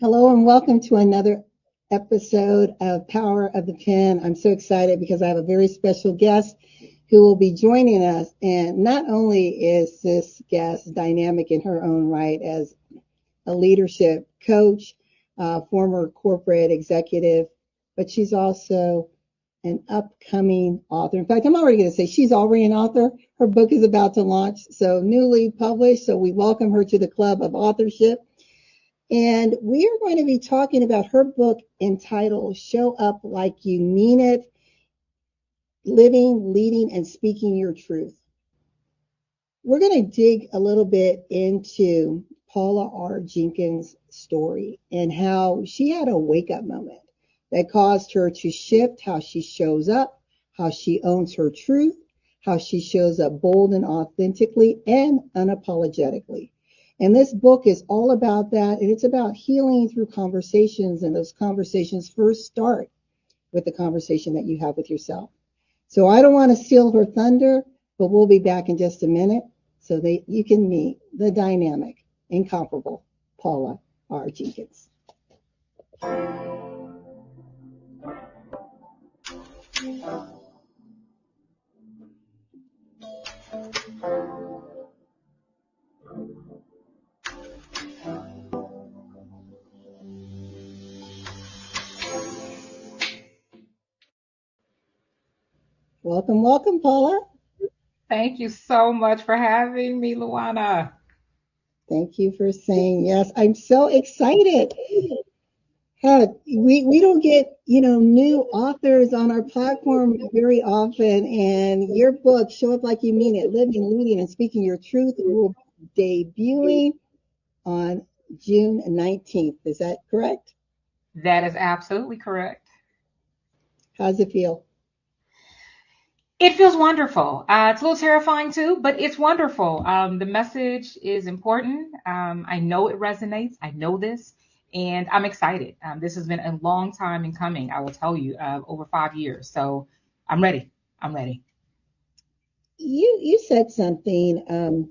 Hello and welcome to another episode of Power of the Pen. I'm so excited because I have a very special guest who will be joining us. And not only is this guest dynamic in her own right as a leadership coach, former corporate executive, but she's also an upcoming author. In fact, I'm already going to say she's already an author. Her book is about to launch, so newly published. So we welcome her to the club of authorship. And we are going to be talking about her book entitled Show Up Like You Mean It, Living, Leading, and Speaking Your Truth. We're going to dig a little bit into Paula R Jenkins' story and how she had a wake-up moment that caused her to shift how she shows up, how she owns her truth, how she shows up bold and authentically and unapologetically. And this book is all about that. And it's about healing through conversations. And those conversations first start with the conversation that you have with yourself. So I don't want to steal her thunder, but we'll be back in just a minute so that you can meet the dynamic, incomparable Paula R Jenkins. Welcome, welcome, Paula. Thank you so much for having me, LaWanna. Thank you for saying yes. I'm so excited. We don't get, new authors on our platform very often. And your book, Show Up Like You Mean It, Living, Leading, and Speaking Your Truth, will be debuting on June 19th. Is that correct? That is absolutely correct. How's it feel? It feels wonderful. It's a little terrifying too, but it's wonderful. The message is important. I know it resonates. I know this, and I'm excited. This has been a long time in coming. I will tell you, over 5 years. So I'm ready. I'm ready. You said something.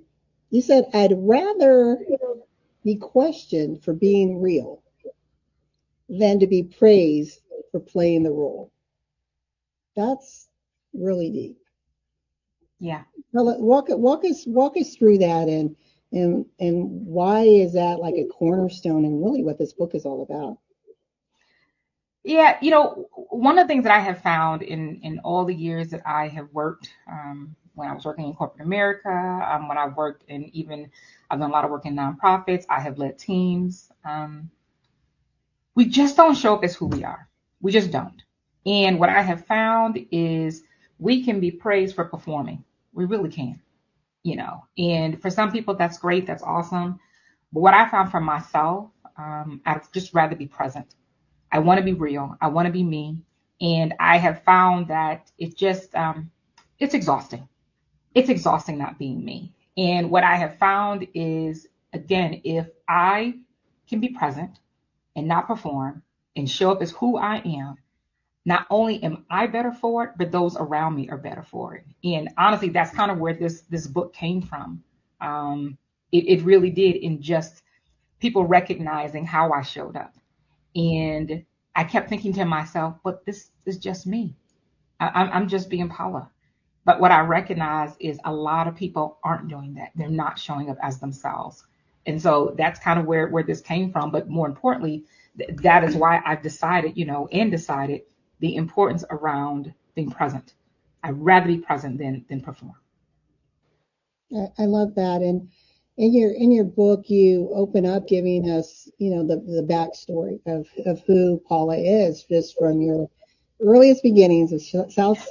You said, I'd rather be questioned for being real than to be praised for playing the role. That's really deep. Yeah. Well, walk us through that and why is that like a cornerstone and really what this book is all about? Yeah, one of the things that I have found in all the years that I have worked, when I was working in corporate America, when I've worked in even, I've done a lot of work in nonprofits, I have led teams. We just don't show up as who we are. We just don't. And what I have found is we can be praised for performing. We really can. And for some people, that's great, that's awesome. But what I found for myself, I'd just rather be present. I want to be real. I want to be me. And I have found that it's exhausting. It's exhausting not being me. And what I have found is, again, if I can be present and not perform and show up as who I am, not only am I better for it, but those around me are better for it. And honestly, that's kind of where this book came from. It really did, in just people recognizing how I showed up. And I kept thinking to myself, but this is just me. I'm just being Paula. But what I recognize is a lot of people aren't doing that. They're not showing up as themselves. And so that's kind of where this came from. But more importantly, that is why I've decided, decided the importance around being present. I'd rather be present than perform. I love that. And in your book, you open up giving us, the backstory of who Paula is, just from your earliest beginnings of South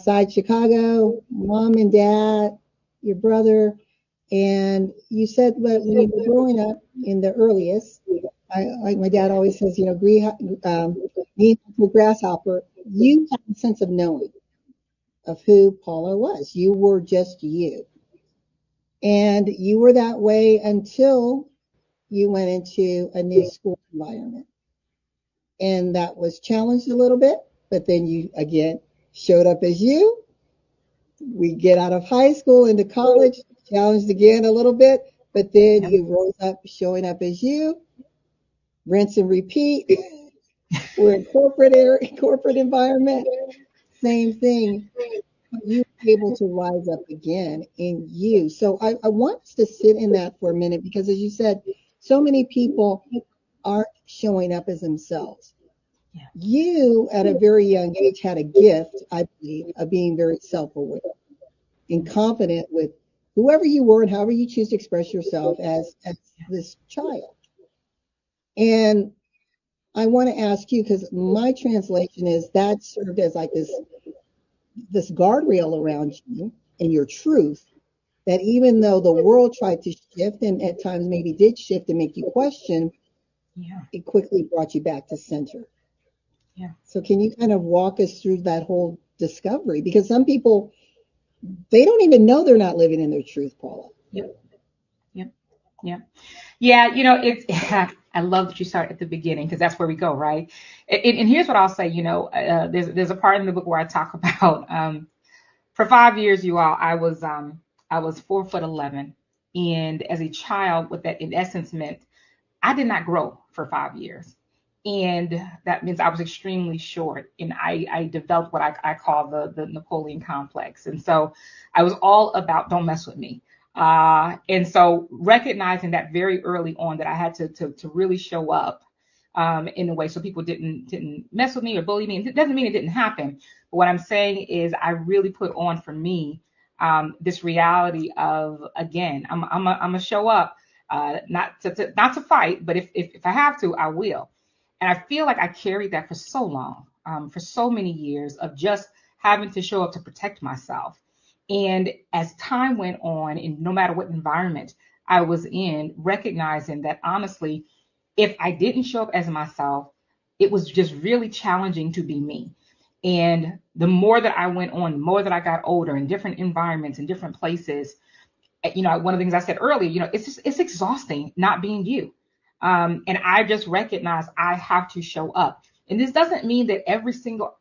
side Chicago, mom and dad, your brother, and you said that when you were growing up in the earliest, like my dad always says, being a grasshopper, you had a sense of knowing of who Paula was. You were just you. And you were that way until you went into a new school environment. And that was challenged a little bit, but then you again showed up as you. We get out of high school into college, challenged again a little bit, but then Yep. you rose up showing up as you. rinse and repeat. We're in corporate environment, same thing. You were able to rise up again in you. So I want us to sit in that for a minute because, as you said, so many people aren't showing up as themselves. Yeah. You, at a very young age, had a gift, I believe, of being very self aware and confident with whoever you were and however you choose to express yourself as this child. And I want to ask you because my translation is that served as like this guardrail around you and your truth that even though the world tried to shift and at times maybe did shift and make you question, Yeah. it quickly brought you back to center. Yeah. So can you kind of walk us through that whole discovery? Because some people, they don't even know they're not living in their truth, Paula. Yep. Yep. Yep. Yeah, it's I love that you start at the beginning because that's where we go, right? And here's what I'll say, there's a part in the book where I talk about for 5 years, you all, I was 4'11", and as a child, what that in essence meant, I did not grow for 5 years. And that means I was extremely short. And I developed what I call the Napoleon complex. And so I was all about don't mess with me. And so recognizing that very early on that I had to really show up in a way so people didn't mess with me or bully me. And it doesn't mean it didn't happen. But what I'm saying is I really put on for me this reality of, again, I'm a show up not to fight, but if I have to, I will. And I feel like I carried that for so long, for so many years of just having to show up to protect myself. And as time went on, and no matter what environment I was in, recognizing that honestly, if I didn't show up as myself, it was just really challenging to be me. And the more that I went on, the more that I got older in different environments, in different places, one of the things I said earlier, it's exhausting not being you. And I just recognize I have to show up. And this doesn't mean that every single,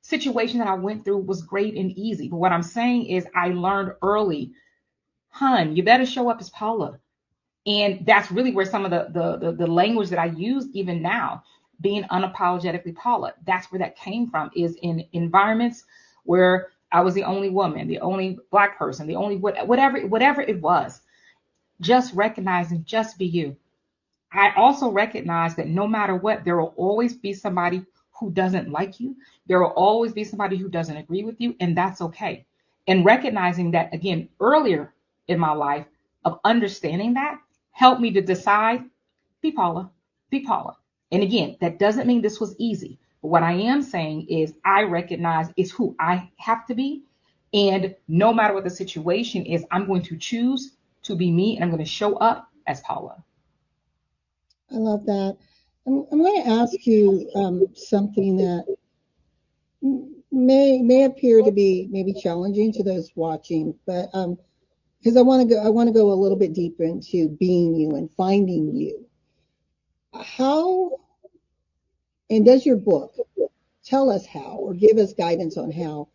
situation that I went through was great and easy. But what I'm saying is I learned early, hun, you better show up as Paula. And that's really where some of the language that I use even now, being unapologetically Paula, that's where that came from, is in environments where I was the only woman, the only Black person, the only whatever it was. Just recognizing, just be you. I also recognize that no matter what, there will always be somebody who doesn't like you. There will always be somebody who doesn't agree with you, and that's okay. And recognizing that, again, earlier in my life, of understanding that helped me to decide, be Paula, be Paula. And again, that doesn't mean this was easy. But what I am saying is I recognize it's who I have to be. And no matter what the situation is, I'm going to choose to be me, and I'm going to show up as Paula. I love that. I'm going to ask you something that may appear to be maybe challenging to those watching, but because I want to go a little bit deeper into being you and finding you. How and does your book tell us how or give us guidance on how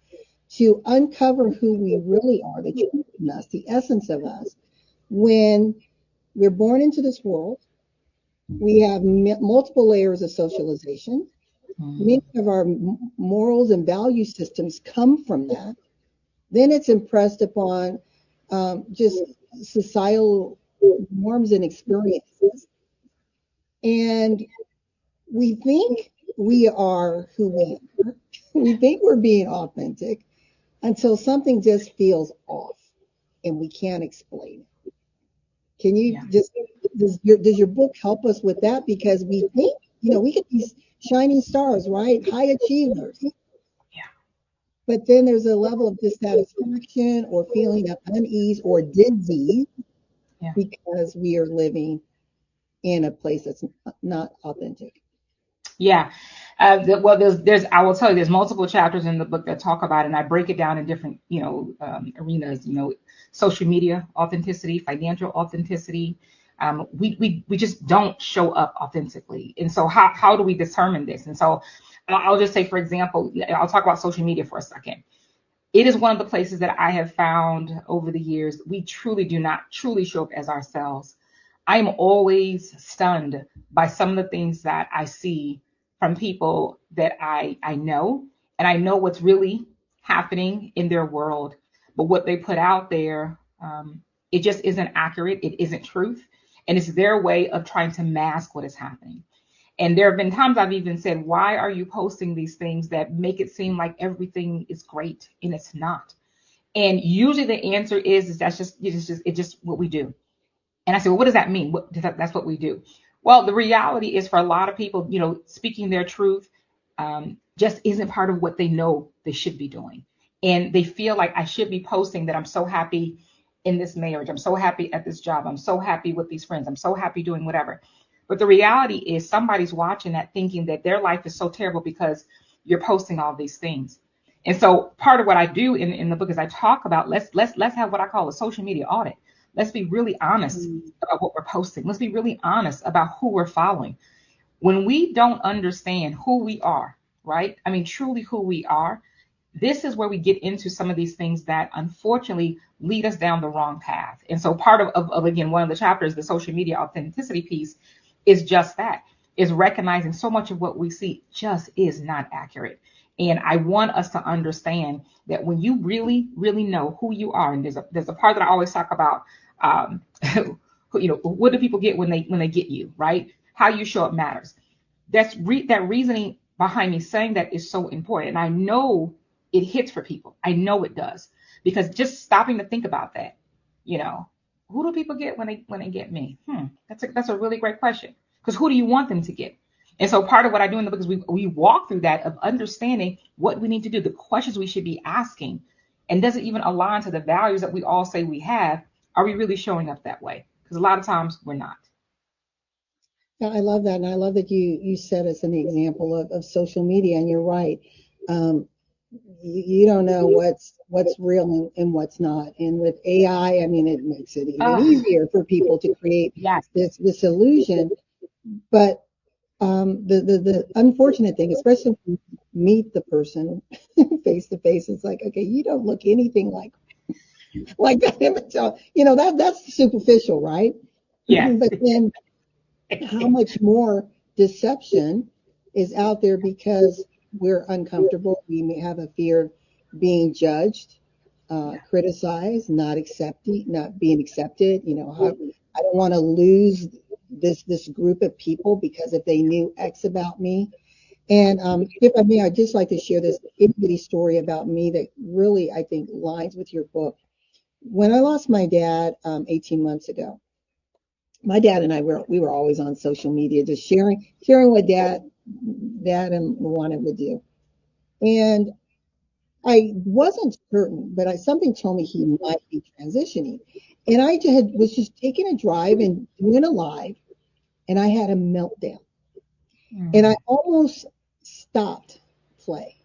to uncover who we really are, the truth in us, the essence of us, when we're born into this world? We have multiple layers of socialization. Many Mm, of our morals and value systems come from that. Then it's impressed upon just societal norms and experiences. And we think we are who we are. We think we're being authentic until something just feels off and we can't explain it. Can you yeah, just, does your book help us with that? Because we think, we get these shining stars, right? High achievers. yeah, But then there's a level of dissatisfaction or feeling of unease or dizzy yeah. because we are living in a place that's not authentic. Yeah. Well, I will tell you, there's multiple chapters in the book that talk about it, and I break it down in different, arenas, social media authenticity, financial authenticity. We just don't show up authentically. And so how do we determine this? And so I'll just say, for example, I'll talk about social media for a second. It is one of the places that I have found over the years we truly do not truly show up as ourselves. I am always stunned by some of the things that I see from people that I know, and I know what's really happening in their world, but what they put out there, it just isn't accurate. It isn't truth. And it's their way of trying to mask what is happening. And there have been times I've even said, why are you posting these things that make it seem like everything is great and it's not? And usually the answer is that's just it's just what we do. And I said, well, what does that mean? That's what we do. Well, the reality is for a lot of people, speaking their truth just isn't part of what they know they should be doing. And they feel like I should be posting that I'm so happy in this marriage. I'm so happy at this job. I'm so happy with these friends. I'm so happy doing whatever. But the reality is somebody's watching that thinking that their life is so terrible because you're posting all these things. And so part of what I do in the book is I talk about let's have what I call a social media audit. Let's be really honest about what we're posting. Let's be really honest about who we're following. When we don't understand who we are, right? I mean, truly who we are, this is where we get into some of these things that unfortunately lead us down the wrong path. And so part of again, one of the chapters, the social media authenticity piece, is just that, is recognizing so much of what we see just is not accurate. And I want us to understand that when you really, really know who you are, and there's a part that I always talk about, um, what do people get when they get you, right? How you show up matters. That reasoning behind me saying that is so important. And I know it hits for people. I know it does, because just stopping to think about that, you know, who do people get when they get me? That's a really great question, because who do you want them to get? And so part of what I do in the book is we walk through that of understanding what we need to do, the questions we should be asking, and does it even align to the values that we all say we have? Are we really showing up that way? Because a lot of times we're not. Yeah, I love that, and I love that you said as an example of social media, and you're right. You don't know what's real and what's not. And with AI, I mean, it makes it even Oh, easier for people to create yes. this illusion. But the unfortunate thing, especially when you meet the person face to face, it's like, okay, you don't look anything like that image. So, that's superficial, right? Yes. But then how much more deception is out there because we're uncomfortable. We may have a fear of being judged, Yeah. criticized, not being accepted. I don't want to lose this group of people because if they knew X about me. And if I may, I'd just like to share this itty bitty story about me that really, I think, lines with your book. When I lost my dad 18 months ago, my dad and we were always on social media, just sharing what dad and LaWanna would do. And I wasn't certain, but something told me he might be transitioning. And I was just taking a drive and doing a live, and I had a meltdown. And I Mm. almost stopped play.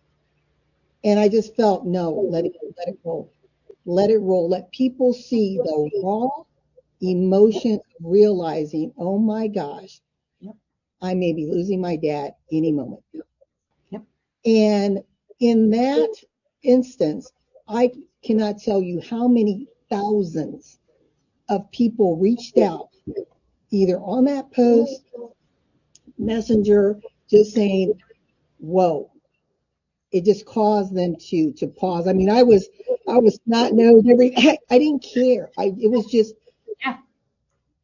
And I just felt, no, let it roll. Let it roll. Let people see the raw emotion of realizing, oh my gosh, Yep. I may be losing my dad any moment. Yep. And in that instance, I cannot tell you how many thousands of people reached out, either on that post, messenger, just saying, whoa. It just caused them to pause. I mean, I was not nosed every I didn't care. It was just Yeah.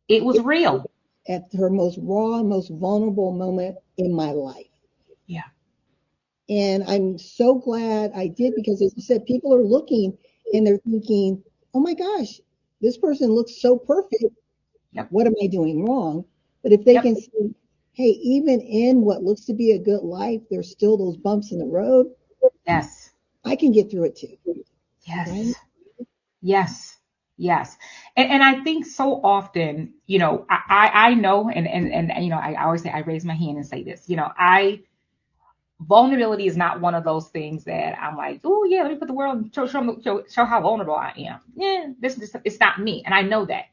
It was real. at her most raw, most vulnerable moment in my life. Yeah. And I'm so glad I did because, as you said, people are looking and they're thinking, oh my gosh, this person looks so perfect. Yep. What am I doing wrong? But if they Yep. can see, hey, even in what looks to be a good life, there's still those bumps in the road, Yes. I can get through it too, right? Yes. Yes. Yes. And I think so often, I know, and I always say, I raise my hand and say this, vulnerability is not one of those things that I'm like, oh yeah, let me put the world, show how vulnerable I am. Yeah, it's not me. And I know that.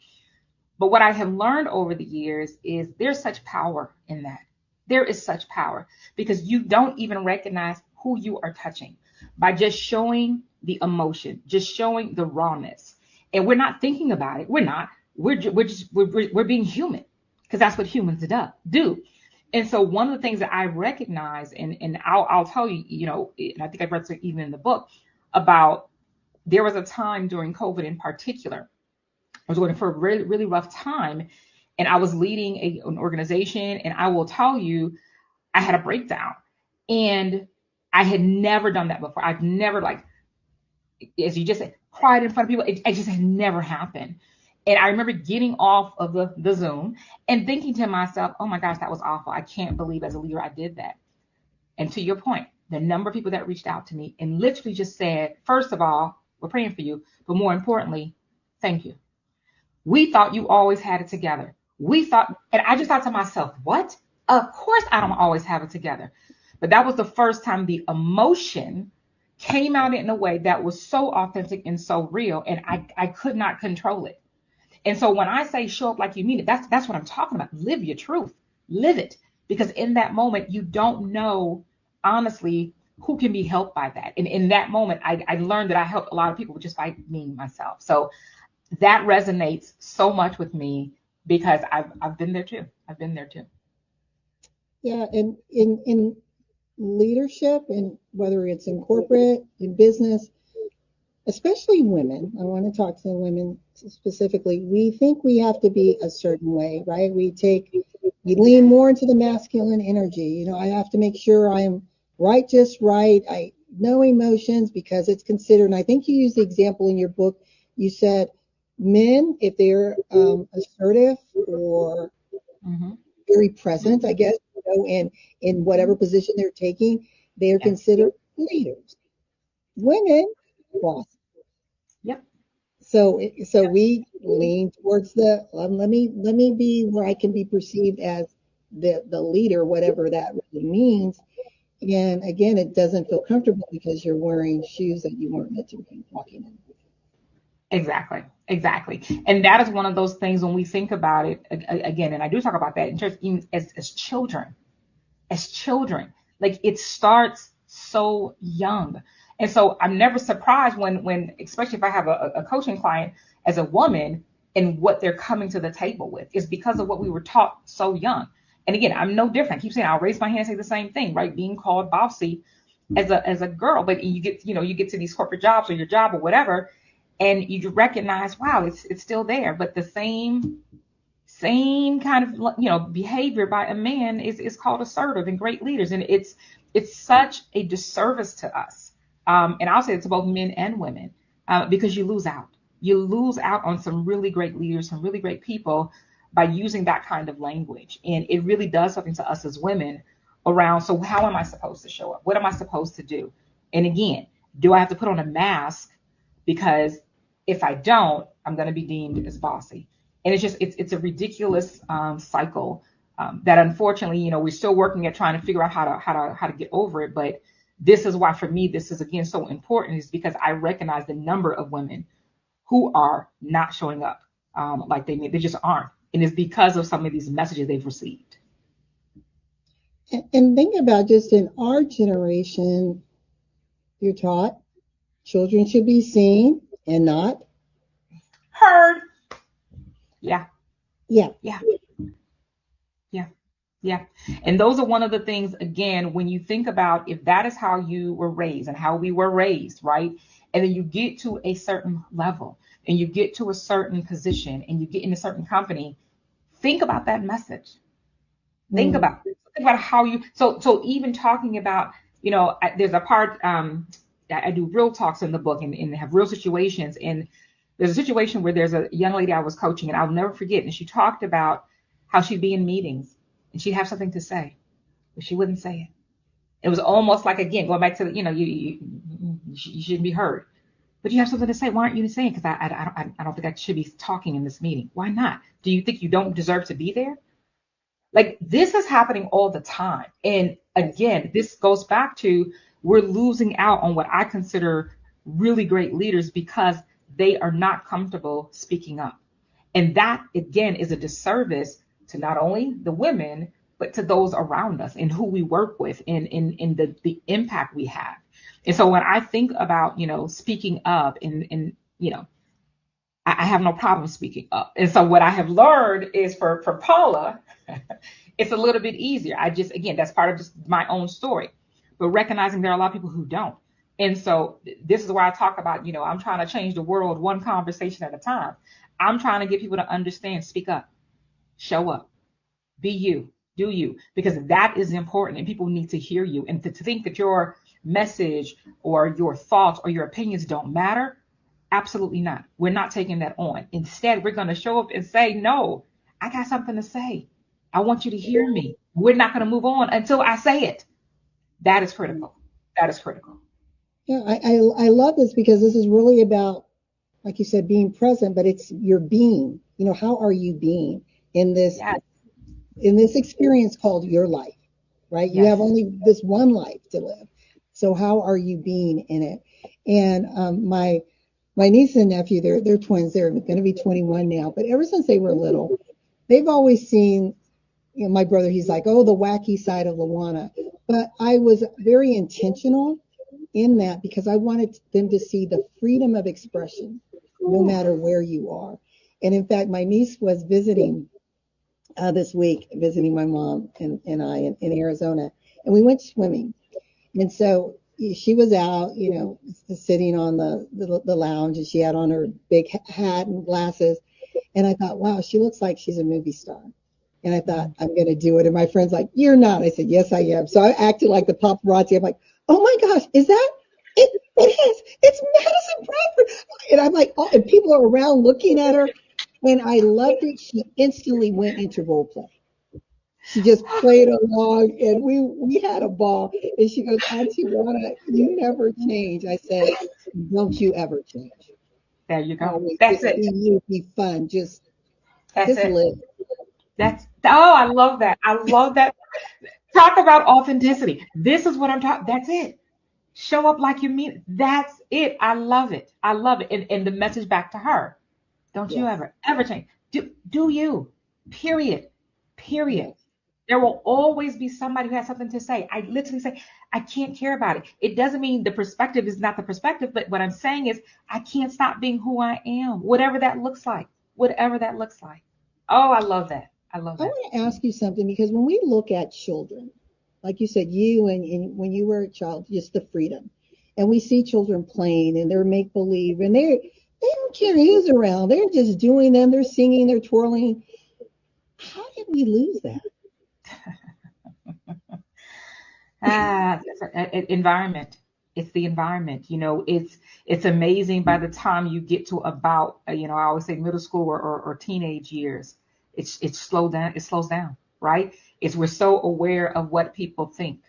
But what I have learned over the years is there's such power in that. There is such power because you don't even recognize who you are touching by just showing the emotion, just showing the rawness. And we're not thinking about it. We're not. we're being human, because that's what humans do. And so one of the things that I recognize, and I'll tell you, and I think I read something even in the book about, there was a time during COVID in particular, I was going for a really, really rough time, and I was leading an organization, and I will tell you, I had a breakdown, and I had never done that before. I've never, like, as you just said, cried in front of people. It just had never happened. And I remember getting off of the Zoom and thinking to myself, oh my gosh, that was awful. I can't believe as a leader I did that. And to your point, the number of people that reached out to me and literally just said, first of all, we're praying for you, but more importantly, thank you. We thought you always had it together. We thought, and I just thought to myself, what? Of course I don't always have it together. But that was the first time the emotion came out in a way that was so authentic and so real, and I could not control it. And so when I say show up like you mean it, that's what I'm talking about. Live your truth. Live it. Because in that moment, you don't know, honestly, who can be helped by that. And in that moment, I learned that I helped a lot of people just by being myself. So that resonates so much with me, because I've been there too. I've been there too. Yeah, and in leadership, and whether it's in corporate, in business, especially women, I want to talk to the women specifically. We think we have to be a certain way, right? We lean more into the masculine energy. I have to make sure I'm right, just right. I no emotions, because it's considered. And I think you used the example in your book. You said men, if they're assertive or Mm-hmm. very present, I guess, in whatever position they're taking, they are Yeah. considered leaders. Women, boss. Yep. So we lean towards the let me be where I can be perceived as the leader, whatever that really means. And again, it doesn't feel comfortable because you're wearing shoes that you weren't meant to be walking in. Exactly. Exactly. And that is one of those things when we think about it again, and I do talk about that in church, even as children, as children. Like, it starts so young. And so I'm never surprised when especially if I have a coaching client as a woman, and what they're coming to the table with is because of what we were taught so young. And again, I'm no different. I keep saying, I'll raise my hand and say the same thing, right? Being called bossy as a girl, but you get to these corporate jobs or your job or whatever, and you recognize, wow, it's still there. But the same kind of behavior by a man is called assertive and great leaders, and it's such a disservice to us. And I'll say it's both men and women, because you lose out on some really great leaders, some really great people, by using that kind of language. And it really does something to us as women around, so how am I supposed to show up? What am I supposed to do? And again, do I have to put on a mask? Because if I don't, I'm going to be deemed as bossy. And it's a ridiculous cycle, that unfortunately, we're still working at trying to figure out how to get over it. But this is why, for me, this is again so important, is because I recognize the number of women who are not showing up, like they just aren't, and it's because of some of these messages they've received. And think about, just in our generation, you're taught children should be seen and not. Heard. Yeah, Yeah. yeah, yeah. Yeah. And those are one of the things, again, when you think about, if that is how you were raised and how we were raised, right? And then you get to a certain level, and you get to a certain position, and you get in a certain company, think about that message. Mm. Think about how you, so even talking about, there's a part, I do real talks in the book, and have real situations. And there's a situation where there's a young lady I was coaching, and I'll never forget. And she talked about how she'd be in meetings, and she'd have something to say, but she wouldn't say it. It was almost like, again, going back to the, you shouldn't be heard, but you have something to say. Why aren't you saying? Because I don't think I should be talking in this meeting. Why not? Do you think you don't deserve to be there? Like, this is happening all the time. And again, this goes back to, we're losing out on what I consider really great leaders, because they are not comfortable speaking up. And that, again, is a disservice to not only the women, but to those around us and who we work with, in the impact we have. And so when I think about, speaking up, and I have no problem speaking up. And so what I have learned is for Paula, it's a little bit easier. I just, again, that's part of just my own story, but recognizing there are a lot of people who don't. And so this is where I talk about, I'm trying to change the world one conversation at a time. I'm trying to get people to understand, speak up, show up, be you, do you, because that is important and people need to hear you. And to think that your message or your thoughts or your opinions don't matter, absolutely not. We're not taking that on. Instead, we're going to show up and say, no, I got something to say. I want you to hear me. We're not going to move on until I say it. That is critical. That is critical. Yeah, I love this because this is really about, like you said, being present, but it's your being. How are you being in this Yes. in this experience called your life, right? You Yes. have only this one life to live. So how are you being in it? And my niece and nephew, they're twins. They're going to be 21 now, but ever since they were little, they've always seen, my brother. He's like, oh, the wacky side of LaWanna. But I was very intentional in that because I wanted them to see the freedom of expression, no Ooh. matter where you are. And in fact, my niece was visiting this week, visiting my mom and I in Arizona, and we went swimming. And so she was out, sitting on the lounge, and she had on her big hat and glasses. And I thought, wow, she looks like she's a movie star. And I thought, Mhm. I'm going to do it. And my friend's like, you're not. I said, yes, I am. So I acted like the paparazzi. I'm like, oh my gosh, is that it? It is. It's Madison Bradford. And I'm like, oh, and people are around looking at her. And I loved it. She instantly went into role play. She just played along, and we had a ball. And she goes, Auntie Rana, you never change. I said, don't you ever change. There you go. Always That's just be it. you, be fun, That's just it. live. Oh, I love that. I love that. Talk about authenticity. This is what I'm talking. That's it. Show up like you mean it. That's it. I love it. I love it. And the message back to her. Don't you Yes, ever change. Do you. Period. Period. yes. There will always be somebody who has something to say. I literally say, I can't care about it. It doesn't mean the perspective is not the perspective, but what I'm saying is I can't stop being who I am, whatever that looks like. Whatever that looks like. Oh, I love that. I love I that. want to ask you something because when we look at children, like you said, you and when you were a child, just the freedom, and we see children playing and they're make believe and they don't care who's around. They're just doing them. They're singing. They're twirling. How did we lose that? Environment. It's the environment. It's amazing by the time you get to about, I always say middle school or teenage years. It's slowed down. It slows down, right? It's we're so aware of what people think,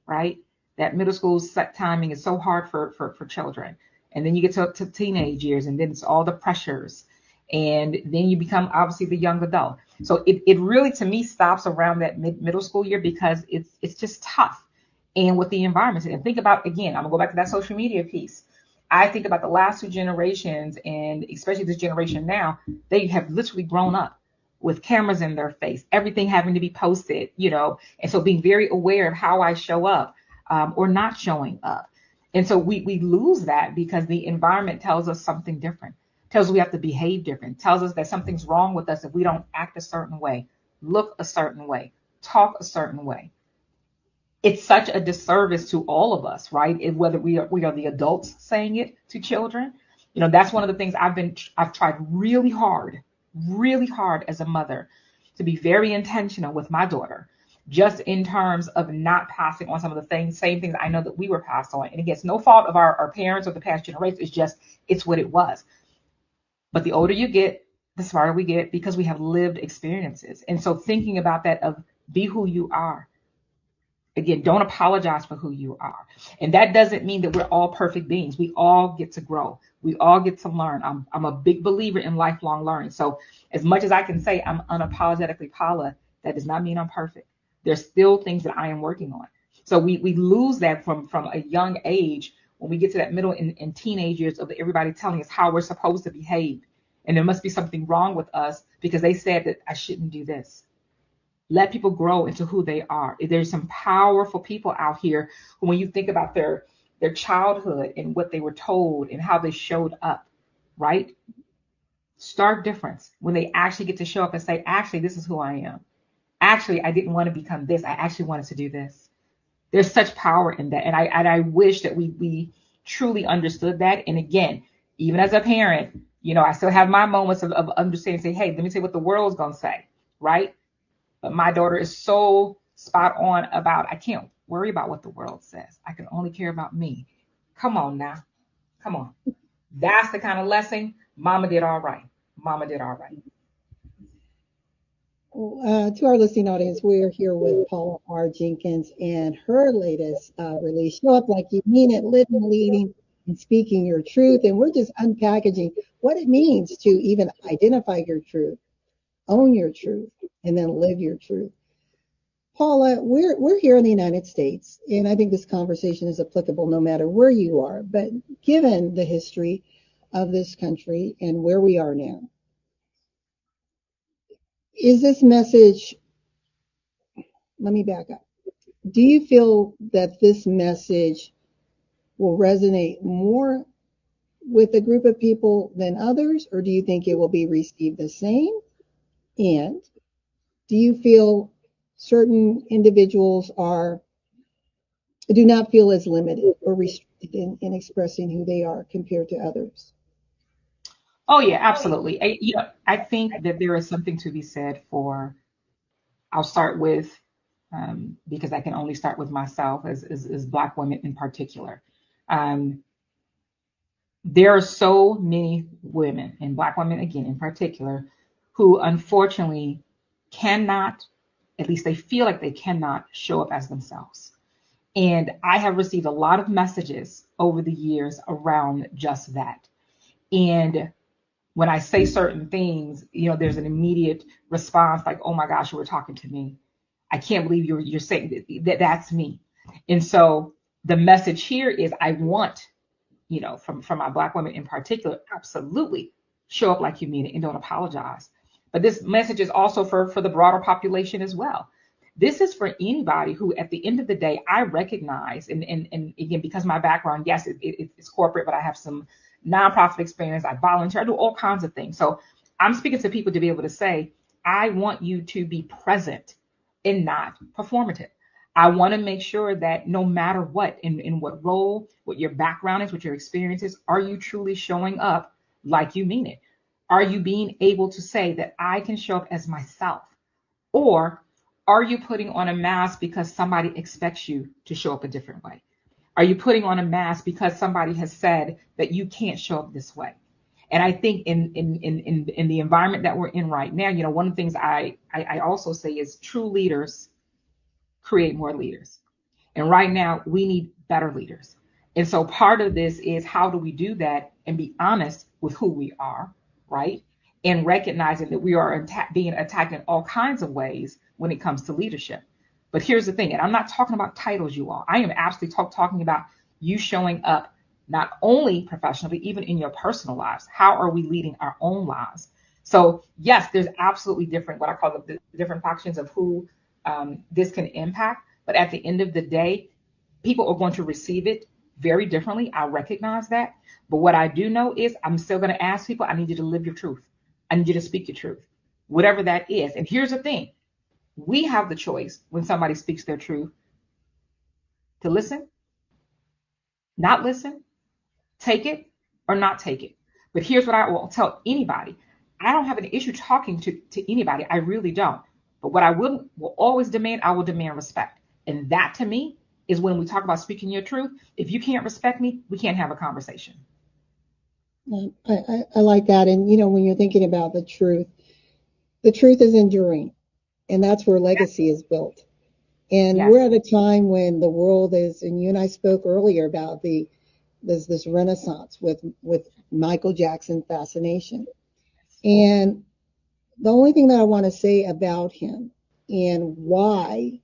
right? That middle school set timing is so hard for children. And then you get to teenage years, and then it's all the pressures. And then you become obviously the young adult. So it really to me stops around that middle school year because it's just tough. And with the environment, and think about again, I'm gonna go back to that social media piece. I think about the last two generations, and especially this generation now, they have literally grown up with cameras in their face, everything having to be posted, and so being very aware of how I show up or not showing up. And so we lose that because the environment tells us something different, tells us we have to behave different, tells us that something's wrong with us if we don't act a certain way, look a certain way, talk a certain way. It's such a disservice to all of us, right? Whether we are the adults saying it to children, that's one of the things I've tried really hard as a mother to be very intentional with my daughter, just in terms of not passing on some of the same things I know that we were passed on. And again, it's no fault of our parents or the past generations. It's what it was. But the older you get, the smarter we get because we have lived experiences. And so thinking about that of be who you are. Again, don't apologize for who you are. And that doesn't mean that we're all perfect beings. We all get to grow. We all get to learn. I'm a big believer in lifelong learning. So as much as I can say I'm unapologetically Paula, that does not mean I'm perfect. There's still things that I am working on. So we lose that from a young age when we get to that middle and teenage years of everybody telling us how we're supposed to behave. And there must be something wrong with us because they said that I shouldn't do this. Let people grow into who they are. There's some powerful people out here who, when you think about their childhood and what they were told and how they showed up, right? stark difference when they actually get to show up and say, actually, this is who I am. Actually, I didn't want to become this. I actually wanted to do this. There's such power in that. And I wish that we truly understood that. And again, even as a parent, I still have my moments of understanding, say, hey, let me tell you what the world's gonna say, right? But my daughter is so spot on about I can't worry about what the world says. I can only care about me. Come on now. Come on. That's the kind of lesson. Mama did all right. Mama did all right. To our listening audience, we're here with Paula R Jenkins and her latest release, Show Up Like You Mean It, Living, Leading, and Speaking Your Truth. And we're just unpackaging what it means to even identify your truth, own your truth, and then live your truth. Paula, we're here in the United States, and I think this conversation is applicable no matter where you are. But given the history of this country and where we are now, is this message, let me back up. Do you feel that this message will resonate more with a group of people than others, or do you think it will be received the same? And do you feel certain individuals do not feel as limited or restricted in expressing who they are compared to others? Oh yeah, absolutely. I think that there is something to be said for. I'll start with because I can only start with myself as Black women in particular. Um, there are so many women, and Black women again in particular, who unfortunately cannot, at least they feel like they cannot show up as themselves. And I have received a lot of messages over the years around just that. And when I say certain things, there's an immediate response like, "Oh my gosh, you were talking to me. I can't believe you're saying that's me." And so the message here is, I want, from my Black women in particular, absolutely show up like you mean it and don't apologize. But this message is also for the broader population as well. This is for anybody who, at the end of the day, I recognize, and again, because my background, yes, it's corporate, but I have some nonprofit experience. I volunteer, I do all kinds of things. So I'm speaking to people to be able to say, I want you to be present and not performative. I want to make sure that no matter what, in what role, what your background is, what your experience is, are you truly showing up like you mean it? Are you being able to say that I can show up as myself? Or are you putting on a mask because somebody expects you to show up a different way? Are you putting on a mask because somebody has said that you can't show up this way? And I think in the environment that we're in right now, one of the things I also say is true leaders create more leaders. And right now, we need better leaders. And so part of this is, how do we do that and be honest with who we are, right? And recognizing that we are being attacked in all kinds of ways when it comes to leadership. But here's the thing, and I'm not talking about titles, you all. I am absolutely talking about you showing up not only professionally, but even in your personal lives. How are we leading our own lives? So yes, there's absolutely different, what I call the different factions of who this can impact. But at the end of the day, people are going to receive it very differently. I recognize that. But what I do know is, I'm still going to ask people, I need you to live your truth. I need you to speak your truth, whatever that is. And here's the thing, we have the choice when somebody speaks their truth to listen, not listen, take it, or not take it. But here's what I will tell anybody, I don't have an issue talking to anybody. I really don't. But what I will always demand, I will demand respect. And that to me is when we talk about speaking your truth. If you can't respect me, we can't have a conversation. I like that. And, when you're thinking about the truth is enduring, and that's where Yes, legacy is built. And we're yes, at a time when the world is, and you and I spoke earlier about there's this renaissance with Michael Jackson fascination. And the only thing that I want to say about him and why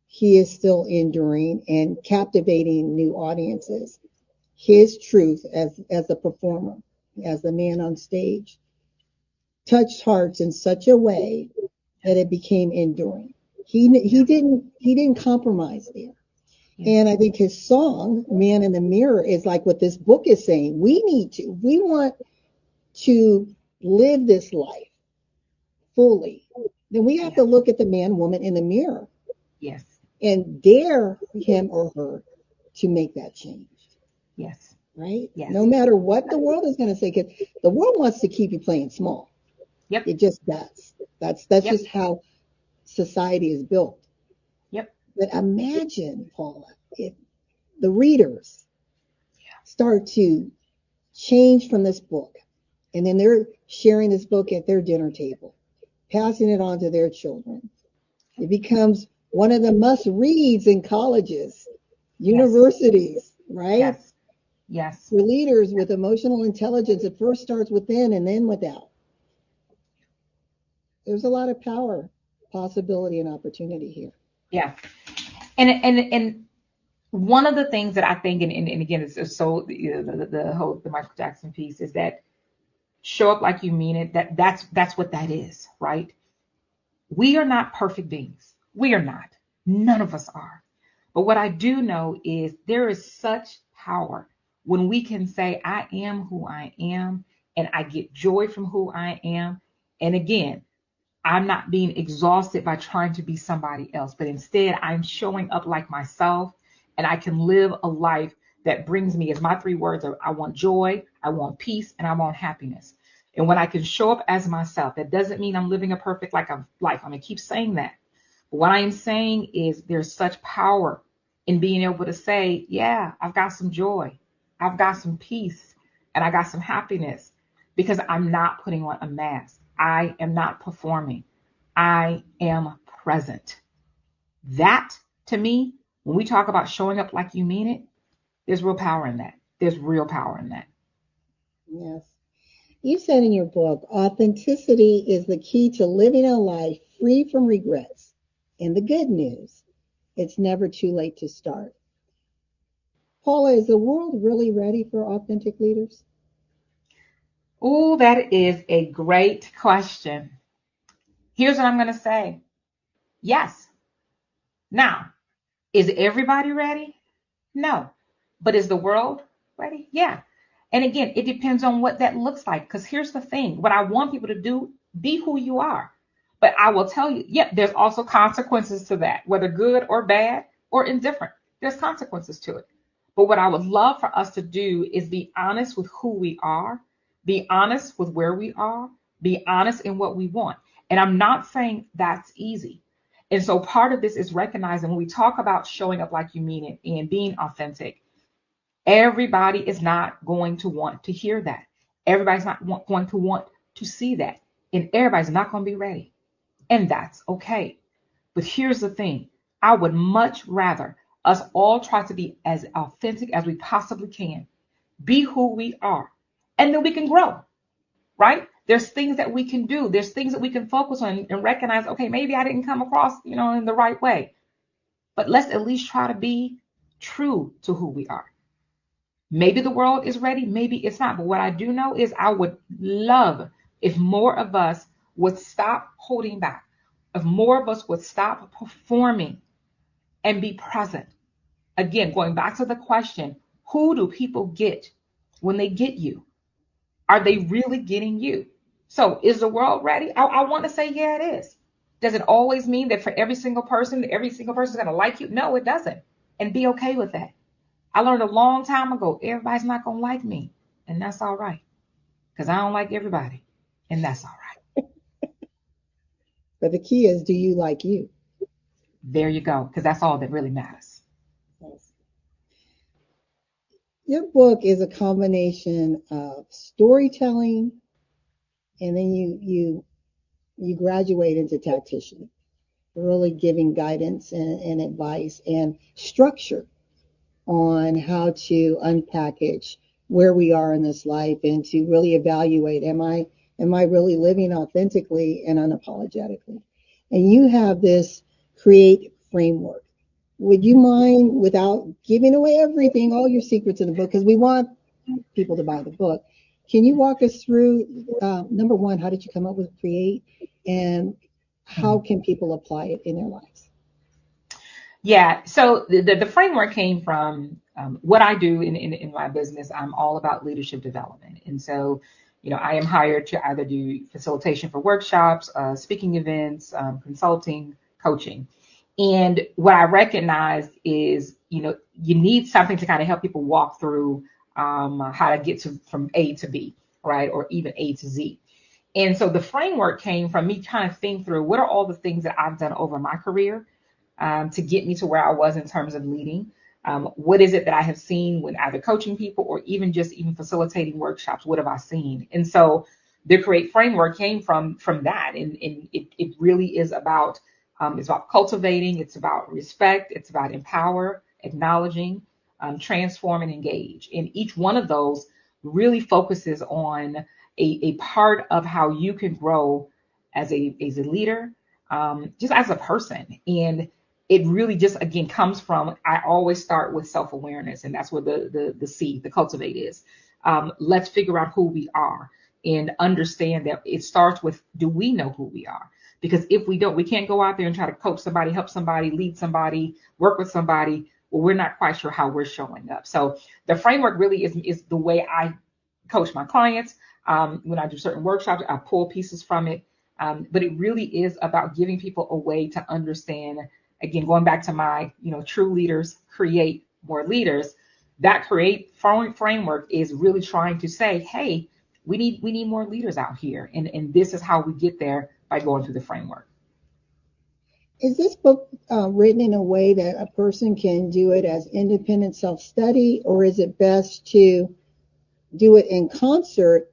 he is still enduring and captivating new audiences, his truth as a performer, as the man on stage, touched hearts in such a way that it became enduring. yeah, He didn't compromise there. yeah, And I think his song, Man in the Mirror, is like what this book is saying. We want to live this life fully, then we have Yeah. to look at the man, woman in the mirror Yes. and dare him or her to make that change, Yes. right? No Yes. matter what the world is going to say, because the world wants to keep you playing small. Yep. It just does. That's Yep. just how society is built. Yep. But imagine, Paula, if the readers start to change from this book, and then they're sharing this book at their dinner table, passing it on to their children. It becomes one of the must reads in colleges, Yes. universities, right? Yes. Yes. For leaders with emotional intelligence, it first starts within and then without. There's a lot of power, possibility, and opportunity here. Yeah. And one of the things that I think, and again, it's so the whole the Michael Jackson piece is that show up like you mean it. That's what that is, right? We are not perfect beings. We are not. None of us are. But what I do know is there is such power when we can say, I am who I am, and I get joy from who I am. And again, I'm not being exhausted by trying to be somebody else, but instead I'm showing up like myself, and I can live a life that brings me, as my three words are, I want joy, I want peace, and I want happiness. And when I can show up as myself, that doesn't mean I'm living a perfect life. I'm gonna keep saying that. But what I am saying is there's such power in being able to say, yeah, I've got some joy, I've got some peace, and I got some happiness because I'm not putting on a mask. I am not performing. I am present. That, to me, when we talk about showing up like you mean it, there's real power in that. There's real power in that. Yes. You said in your book, authenticity is the key to living a life free from regrets. And the good news, it's never too late to start. Paula, is the world really ready for authentic leaders? Oh, that is a great question. Here's what I'm going to say. Yes. Now, is everybody ready? No. But is the world ready? Yeah. And again, it depends on what that looks like. Because here's the thing, what I want people to do, be who you are. But I will tell you, yeah, there's also consequences to that, whether good or bad or indifferent. There's consequences to it. But what I would love for us to do is be honest with who we are, be honest with where we are, be honest in what we want. And I'm not saying that's easy. And so part of this is recognizing when we talk about showing up like you mean it and being authentic, everybody is not going to want to hear that. Everybody's not going to want to see that. And everybody's not going to be ready. And that's okay. But here's the thing, I would much rather us all try to be as authentic as we possibly can, be who we are, and then we can grow, right? There's things that we can do, there's things that we can focus on and recognize, okay, maybe I didn't come across, in the right way. But let's at least try to be true to who we are. Maybe the world is ready, maybe it's not. But what I do know is I would love if more of us would stop holding back, if more of us would stop performing and be present. Again, going back to the question, who do people get when they get you? Are they really getting you? So is the world ready? I want to say, yeah, it is. Does it always mean that for every single person is going to like you? No, it doesn't. And be okay with that. I learned a long time ago, everybody's not going to like me. And that's all right. Because I don't like everybody. And that's all right. But the key is, do you like you? There you go. Because that's all that really matters. Yes. Your book is a combination of storytelling, and then you graduate into tactician, really giving guidance and advice and structure on how to unpackage where we are in this life and to really evaluate, am I really living authentically and unapologetically? And you have this create framework. Would you mind, without giving away everything, all your secrets in the book, because we want people to buy the book, can you walk us through, number one, how did you come up with create, and how Mhm. can people apply it in their lives? Yeah. So the framework came from what I do in my business. I'm all about leadership development. And so I am hired to either do facilitation for workshops, speaking events, consulting, coaching. And what I recognized is, you need something to kind of help people walk through how to get from A to B, right? Or even A to Z. And so the framework came from me trying to think through what are all the things that I've done over my career to get me to where I was in terms of leading. What is it that I have seen when either coaching people or even facilitating workshops? What have I seen? And so the Create framework came from that, and it really is about it's about cultivating, it's about respect, it's about empower, acknowledging, transform, and engage. And each one of those really focuses on a part of how you can grow as a leader, just as a person. And it really just again comes from, I always start with self-awareness, and that's where the C, the cultivate is. Let's figure out who we are and understand that it starts with, do we know who we are? Because if we don't, we can't go out there and try to coach somebody, help somebody, lead somebody, work with somebody. Well, we're not quite sure how we're showing up. So the framework really is the way I coach my clients. When I do certain workshops, I pull pieces from it. But it really is about giving people a way to understand, again, going back to my, true leaders create more leaders. That create framework is really trying to say, hey, we need more leaders out here. And this is how we get there, by going through the framework. Is this book written in a way that a person can do it as independent self-study, or is it best to do it in concert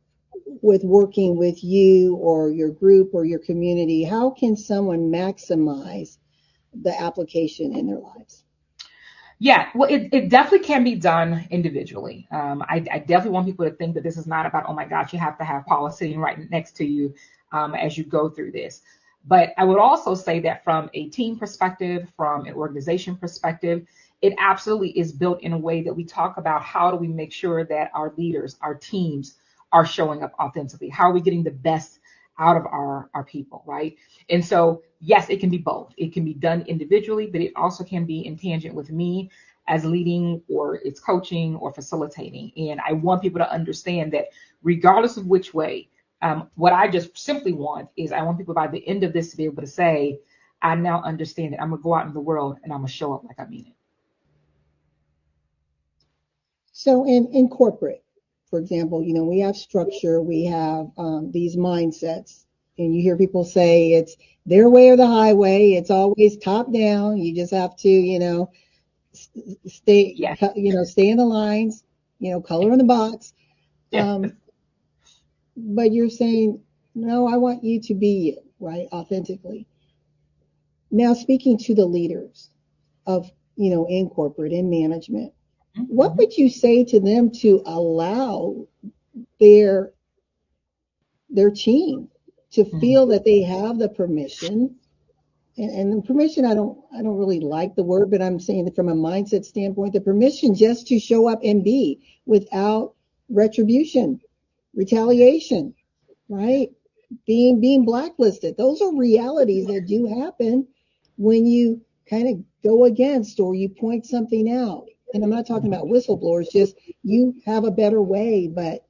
with working with you or your group or your community? How can someone maximize the application in their lives? Yeah, well, it definitely can be done individually. I definitely want people to think that this is not about, oh my gosh, you have to have Paula sitting right next to you as you go through this. But I would also say that from a team perspective, from an organization perspective, it absolutely is built in a way that we talk about how do we make sure that our leaders, our teams are showing up authentically? How are we getting the best out of our people, right? And so, yes, it can be both. It can be done individually, but it also can be in tangent with me as leading, or it's coaching or facilitating. And I want people to understand that regardless of which way, what I just simply want is, I want people by the end of this to be able to say, I now understand that I'm going to go out in the world and I'm going to show up like I mean it. So in corporate, for example, we have structure, we have these mindsets, and you hear people say it's their way or the highway. It's always top down. You just have to, stay, Yes, stay in the lines, color in the box. yes. Um, but you're saying, no, I want you to be you, right? Authentically. Now, speaking to the leaders of, in corporate, in management, what Mhm. would you say to them to allow their their team to Mhm. feel that they have the permission, and the permission, I don't really like the word, but I'm saying that from a mindset standpoint, the permission just to show up and be without retribution, Yeah, retaliation, yeah, right? Being blacklisted. Those are realities that do happen when you kind of go against or you point something out. And I'm not talking about whistleblowers, just you have a better way, but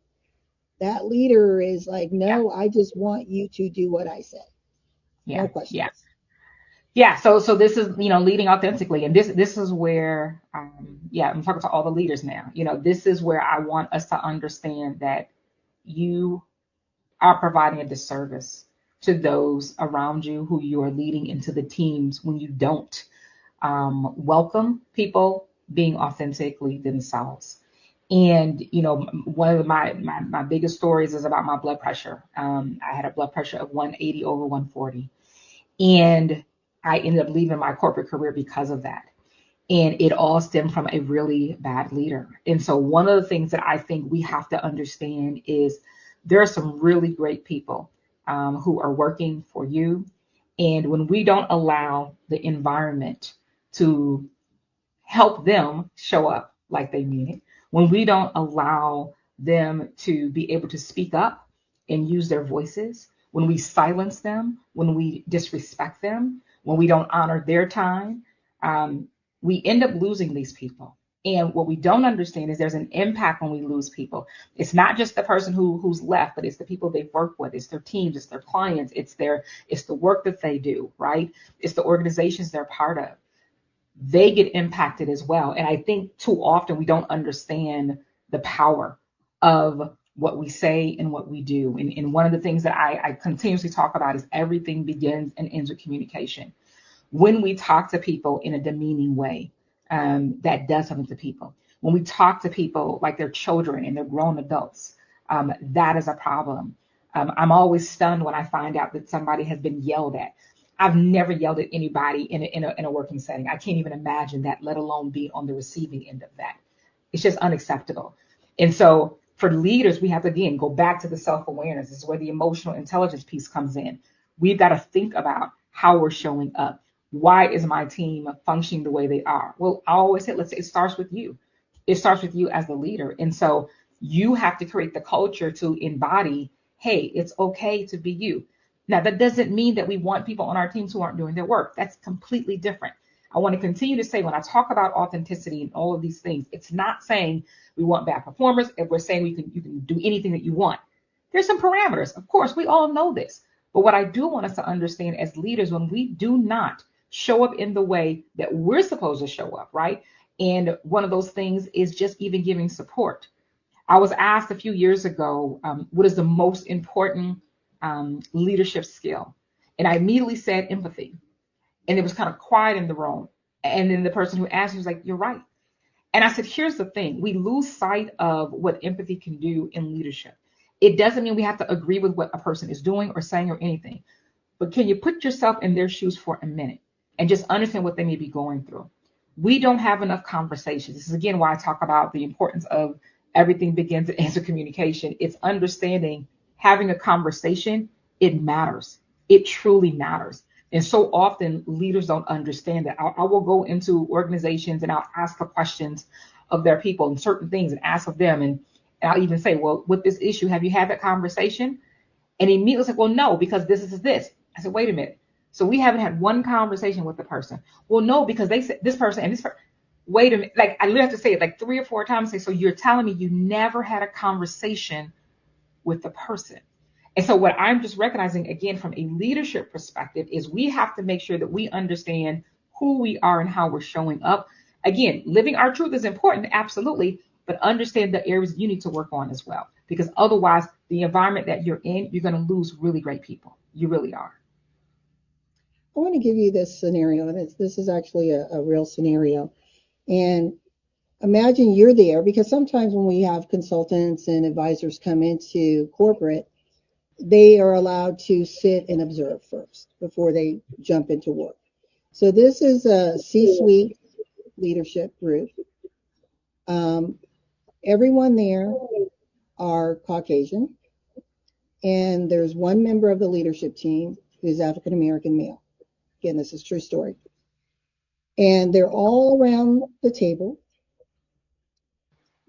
that leader is like, yeah, no, I just want you to do what I say. No yeah, yeah. questions. Yeah, so this is, leading authentically, and this is where yeah, I'm talking to all the leaders now. This is where I want us to understand that you are providing a disservice to those around you who you are leading into the teams when you don't welcome people being authentically themselves. And one of my biggest stories is about my blood pressure. I had a blood pressure of 180 over 140, and I ended up leaving my corporate career because of that. And it all stemmed from a really bad leader. And so one of the things that I think we have to understand is there are some really great people who are working for you. And when we don't allow the environment to help them show up like they mean it, when we don't allow them to be able to speak up and use their voices, when we silence them, when we disrespect them, when we don't honor their time, um, we end up losing these people. And what we don't understand is there's an impact when we lose people. It's not just the person who's left, but it's the people they've worked with, it's their teams, it's their clients, it's the work that they do, right? It's the organizations they're part of. They get impacted as well. And I think too often we don't understand the power of what we say and what we do. And one of the things that I continuously talk about is everything begins and ends with communication. When we talk to people in a demeaning way, that does something to people. When we talk to people like they're children and they're grown adults, that is a problem. I'm always stunned when I find out that somebody has been yelled at. I've never yelled at anybody in a working setting. I can't even imagine that, let alone be on the receiving end of that. It's just unacceptable. And so for leaders, we have to, again, go back to the self-awareness. This is where the emotional intelligence piece comes in. We've got to think about how we're showing up. Why is my team functioning the way they are? Well, I always say, let's say it starts with you. It starts with you as the leader. And so you have to create the culture to embody, hey, it's okay to be you. Now, that doesn't mean that we want people on our teams who aren't doing their work. That's completely different. I want to continue to say, when I talk about authenticity and all of these things, it's not saying we want bad performers. If we're saying you can do anything that you want, there's some parameters. Of course, we all know this. But what I do want us to understand as leaders, when we do not show up in the way that we're supposed to show up, right? And one of those things is just even giving support. I was asked a few years ago, what is the most important leadership skill? And I immediately said empathy. And it was kind of quiet in the room. And then the person who asked me was like, you're right. And I said, here's the thing. We lose sight of what empathy can do in leadership. It doesn't mean we have to agree with what a person is doing or saying or anything. But can you put yourself in their shoes for a minute and just understand what they may be going through? We don't have enough conversations. This is again why I talk about the importance of everything begins and ends with communication. It's understanding having a conversation. It matters. It truly matters. And so often leaders don't understand that. I will go into organizations and I'll ask the questions of their people and certain things and ask of them. And I'll even say, well, with this issue, have you had that conversation? And immediately say, well, no, because this is this. I said, wait a minute. So we haven't had one conversation with the person. Well, no, because they said this person and this person. Wait a minute. Like I literally have to say it like 3 or 4 times. Say, so you're telling me you never had a conversation with the person. And so what I'm just recognizing again from a leadership perspective is we have to make sure that we understand who we are and how we're showing up. Again, living our truth is important, absolutely, but understand the areas you need to work on as well. Because otherwise, the environment that you're in, you're going to lose really great people. You really are. I want to give you this scenario, and this is actually a real scenario. And imagine you're there, because sometimes when we have consultants and advisors come into corporate, they are allowed to sit and observe first before they jump into work. So this is a C-suite leadership group. Um, Everyone there are Caucasian, and there's one member of the leadership team who's African American male. Again, this is true story. And they're all around the table,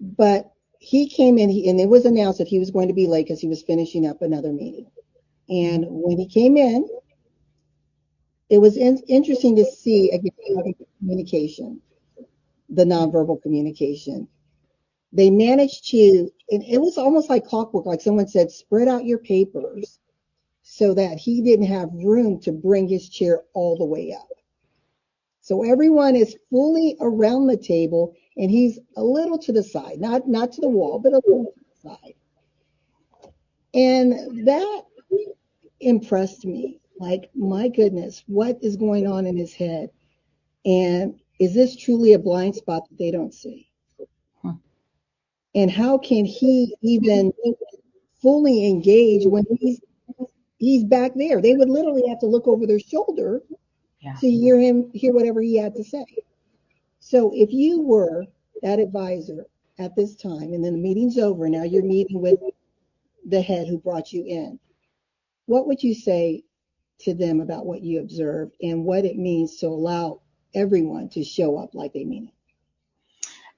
but he came in, and it was announced that he was going to be late because he was finishing up another meeting. And when he came in, it was interesting to see again the communication, the nonverbal communication. They managed to, and it was almost like clockwork, like someone said, spread out your papers so that he didn't have room to bring his chair all the way up. So everyone is fully around the table and he's a little to the side, not to the wall, but a little to the side. And that impressed me. Like, my goodness, what is going on in his head? And is this truly a blind spot that they don't see? Hmm. And how can he even fully engage when he's back there? They would literally have to look over their shoulder Yeah. to hear whatever he had to say. So if you were that advisor at this time and then the meeting's over, now you're meeting with the head who brought you in, what would you say to them about what you observed and what it means to allow everyone to show up like they mean it?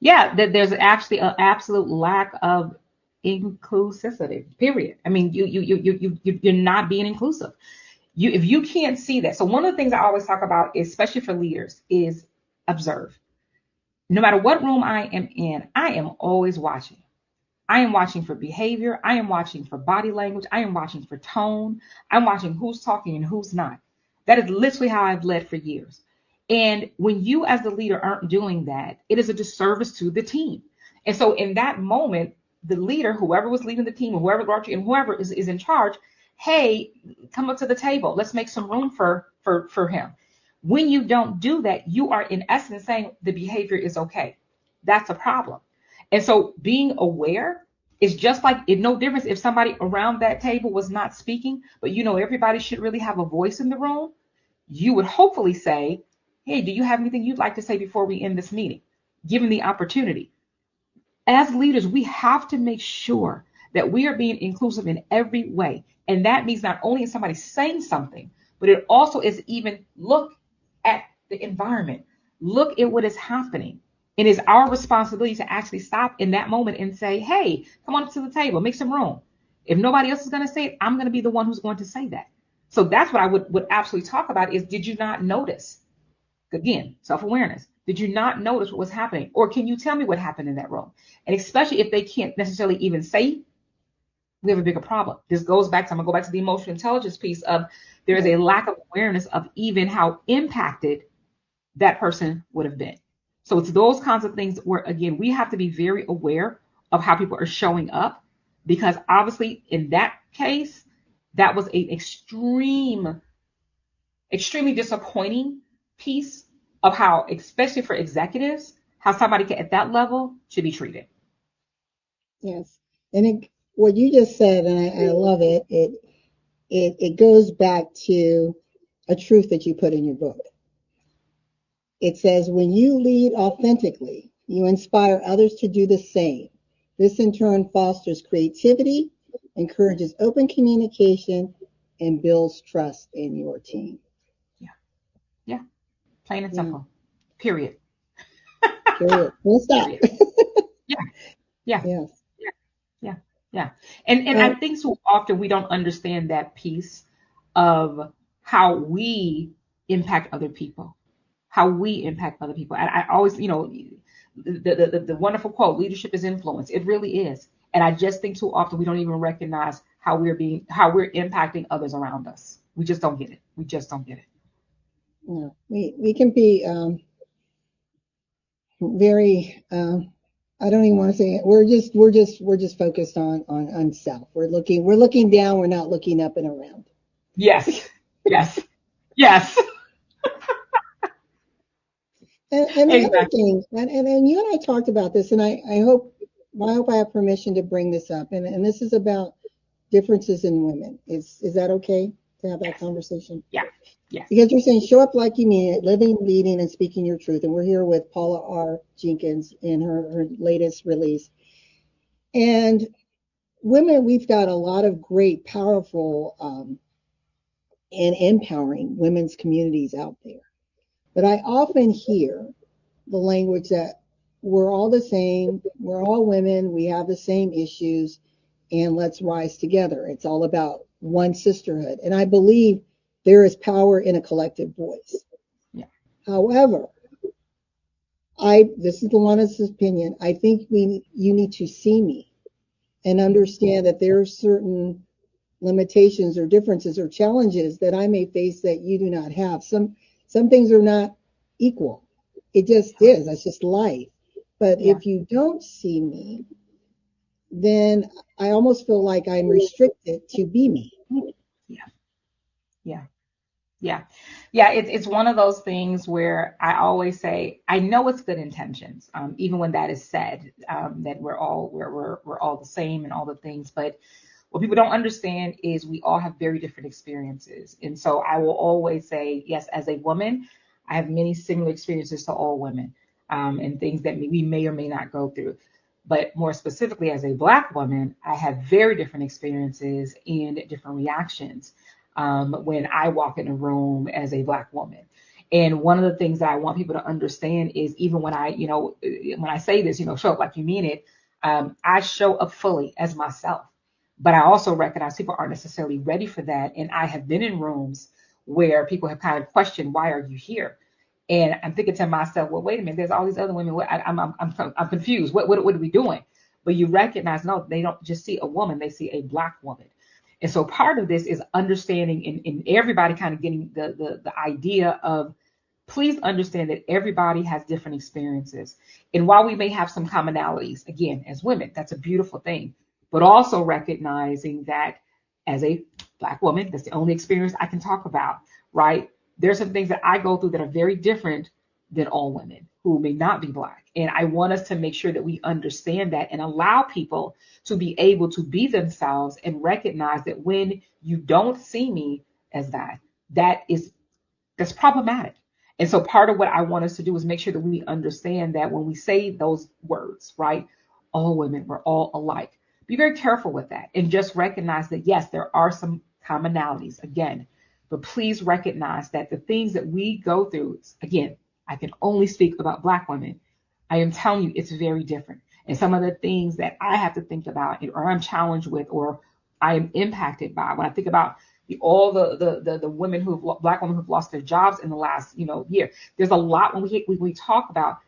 Yeah, that there's actually an absolute lack of inclusivity. Period. I mean, you're not being inclusive. If you can't see that. So one of the things I always talk about, especially for leaders, is observe. No matter what room I am in, I am always watching. I am watching for behavior. I am watching for body language. I am watching for tone. I'm watching who's talking and who's not. That is literally how I've led for years. And when you, as the leader, aren't doing that, it is a disservice to the team. And so, in that moment, the leader, whoever was leading the team, or whoever and whoever is in charge, hey, come up to the table. Let's make some room for him. When you don't do that, you are in essence saying the behavior is okay. That's a problem. And so being aware is just like it no difference if somebody around that table was not speaking, but everybody should really have a voice in the room. You would hopefully say, hey, do you have anything you'd like to say before we end this meeting? Given the opportunity. As leaders, we have to make sure that we are being inclusive in every way. And that means not only is somebody saying something, but it also is even look at the environment, look at what is happening. It is our responsibility to actually stop in that moment and say, hey, come on up to the table, make some room. If nobody else is going to say it, I'm going to be the one who's going to say that. So that's what I would absolutely talk about is, did you not notice? Again, self-awareness. Did you not notice what was happening? Or can you tell me what happened in that room? And especially if they can't necessarily even say, we have a bigger problem. This goes back to, I'm going to go back to the emotional intelligence piece of there is a lack of awareness of even how impacted that person would have been. So it's those kinds of things where, again, we have to be very aware of how people are showing up, because obviously in that case, that was an extremely disappointing piece of how, especially for executives, how somebody at that level should be treated. Yes. And what you just said, and I love it, it goes back to a truth that you put in your book. It says, when you lead authentically, you inspire others to do the same. This in turn fosters creativity, encourages open communication, and builds trust in your team. Yeah. Yeah. Plain and Yeah. simple. Period. Period. We'll stop. Period. Yeah. Yeah. Yes. Yeah. Yeah. Yeah. And I Uh, think so often we don't understand that piece of how we impact other people. How we impact other people. And I always, the wonderful quote, leadership is influence. It really is. And I just think too often we don't even recognize how we're impacting others around us. We just don't get it. We just don't get it. no, we can be very I don't even want to say it. We're just focused on self. We're looking down, we're not looking up and around. Yes. Yes. Yes. And the other Exactly. thing, and you and I talked about this, and I hope I have permission to bring this up. And this is about differences in women. Is that okay to have that Yes. conversation? Yeah. Yes. Because you're saying show up like you mean it, living, leading, and speaking your truth. And we're here with Paula R Jenkins in her latest release. And women, we've got a lot of great, powerful, and empowering women's communities out there. But I often hear the language that we're all the same, we're all women, we have the same issues, and let's rise together. It's all about one sisterhood. And I believe there is power in a collective voice. Yeah. However, this is LaWanna's opinion. I think you need to see me and understand that there are certain limitations or differences or challenges that I may face that you do not have. Some things are not equal. It just is. That's just life. But Yeah. if you don't see me, then I almost feel like I'm restricted to be me. Yeah. Yeah. Yeah. Yeah. It's one of those things where I always say, I know it's good intentions, even when that is said, that we're all the same and all the things. But what people don't understand is we all have very different experiences. And so I will always say, yes, as a woman, I have many similar experiences to all women, and things that we may or may not go through. But more specifically, as a Black woman, I have very different experiences and different reactions when I walk in a room as a Black woman. And one of the things that I want people to understand is, even when I say this, show up like you mean it, I show up fully as myself. But I also recognize people aren't necessarily ready for that. And I have been in rooms where people have kind of questioned, why are you here? And I'm thinking to myself, well, wait a minute, there's all these other women. I'm confused. What are we doing? But you recognize, no, they don't just see a woman, they see a Black woman. And so part of this is understanding and everybody kind of getting the idea of, please understand that everybody has different experiences. And while we may have some commonalities, again, as women, that's a beautiful thing. But also recognizing that as a Black woman, that's the only experience I can talk about, right? There's some things that I go through that are very different than all women who may not be Black. And I want us to make sure that we understand that and allow people to be able to be themselves and recognize that when you don't see me as that, that's problematic. And so part of what I want us to do is make sure that we understand that when we say those words, right? All women, we're all alike. Be very careful with that and just recognize that, yes, there are some commonalities again, but please recognize that the things that we go through, again, I can only speak about Black women. I am telling you, it's very different. And some of the things that I have to think about or I'm challenged with or I am impacted by when I think about all the women Black women who've lost their jobs in the last year. There's a lot when we talk about.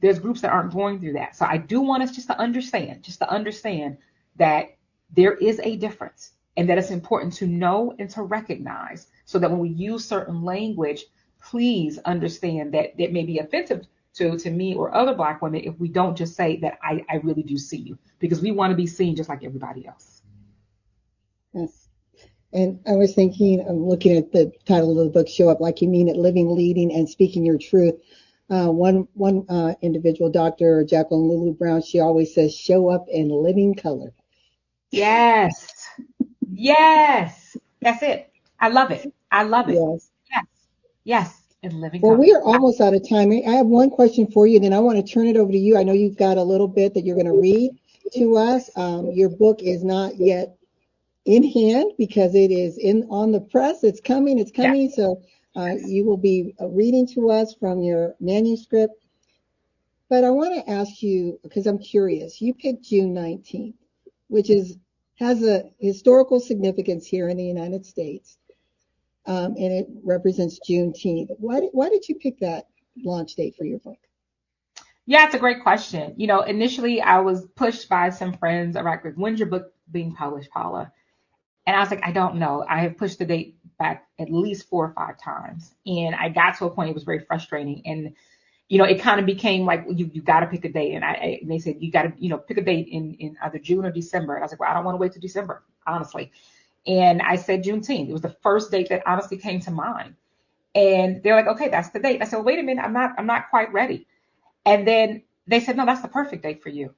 There's groups that aren't going through that. So I do want us just to understand that there is a difference and that it's important to know and to recognize so that when we use certain language, please understand that it may be offensive to me or other Black women if we don't just say that I really do see you, because we want to be seen just like everybody else. Yes. And I was thinking, I'm looking at the title of the book, Show Up Like You Mean It, Living, Leading, and Speaking Your Truth. One individual, Dr. Jacqueline Lulu Brown, she always says, show up in living color. Yes. Yes. That's it. I love it. I love it. Yes. Yes. Yes. In living Well, color. we are almost out of time. I have one question for you, then I want to turn it over to you. I know you've got a little bit that you're going to read to us. Your book is not yet in hand because it is in on the press. It's coming. It's Yeah. coming. So you will be reading to us from your manuscript. But I want to ask you, because I'm curious, you picked June 19th, which has a historical significance here in the United States, and it represents Juneteenth. Why did you pick that launch date for your book? Yeah, it's a great question. Initially I was pushed by some friends around, like, when's your book being published, Paula? And I was like, I don't know. I have pushed the date back at least 4 or 5 times. And I got to a point, it was very frustrating. And it kind of became like, you got to pick a date. And they said, you got to, pick a date in either June or December. And I was like, well, I don't want to wait till December, honestly. And I said Juneteenth. It was the first date that honestly came to mind. And they're like, okay, that's the date. I said, well, wait a minute, I'm not quite ready. And then they said, no, that's the perfect date for you.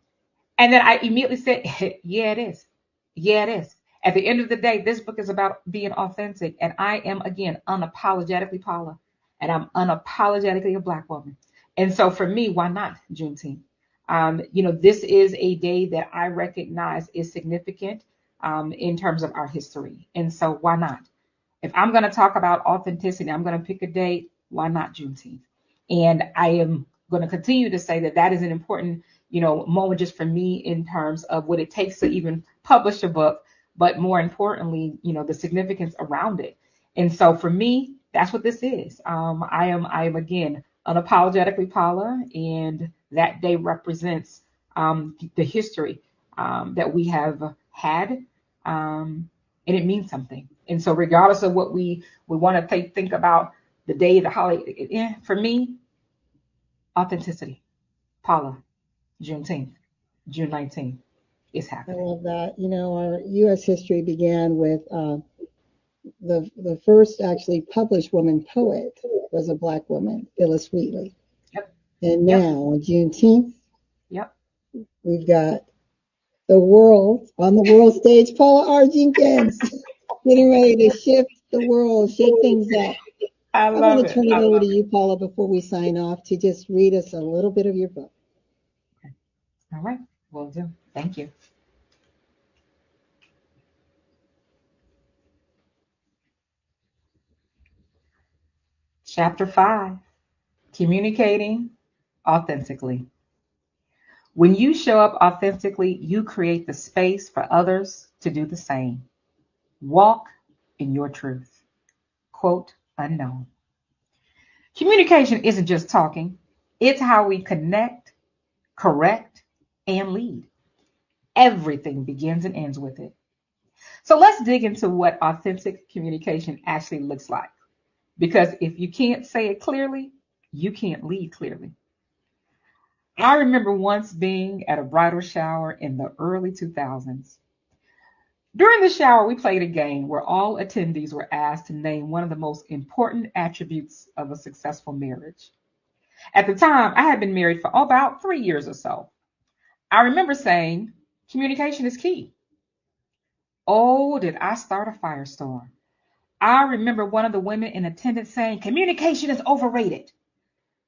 And then I immediately said, yeah, it is. Yeah, it is. At the end of the day, this book is about being authentic. And I am, again, unapologetically Paula. And I'm unapologetically a Black woman. And so for me, why not Juneteenth? This is a day that I recognize is significant in terms of our history. And so why not? If I'm going to talk about authenticity, I'm going to pick a date. Why not Juneteenth? And I am going to continue to say that that is an important, moment just for me in terms of what it takes to even publish a book, but more importantly, the significance around it. And so for me, that's what this is. I am again unapologetically Paula, and that day represents the history that we have had, and it means something. And so, regardless of what we want to think about the day, the holiday, for me, authenticity, Paula, Juneteenth, June 19th is I happening. love that. Our U.S. history began with the first actually published woman poet was a Black woman, Phyllis Wheatley. Yep. And Yep. now on Juneteenth, Yep. we've got the world on the world stage, Paula R Jenkins, getting ready to shift the world, shake things up. I I want love to it. turn it I over to love it. you, Paula, before we sign off to just read us a little bit of your book. Okay. All right. Will do. Thank you. Chapter 5, Communicating Authentically. When you show up authentically, you create the space for others to do the same. Walk in your truth. Quote unknown. Communication isn't just talking, it's how we connect, correct, and lead. Everything begins and ends with it. So let's dig into what authentic communication actually looks like. Because if you can't say it clearly, you can't lead clearly. I remember once being at a bridal shower in the early 2000s. During the shower, we played a game where all attendees were asked to name one of the most important attributes of a successful marriage. At the time, I had been married for about 3 years or so. I remember saying, communication is key. Oh, did I start a firestorm? I remember one of the women in attendance saying, communication is overrated.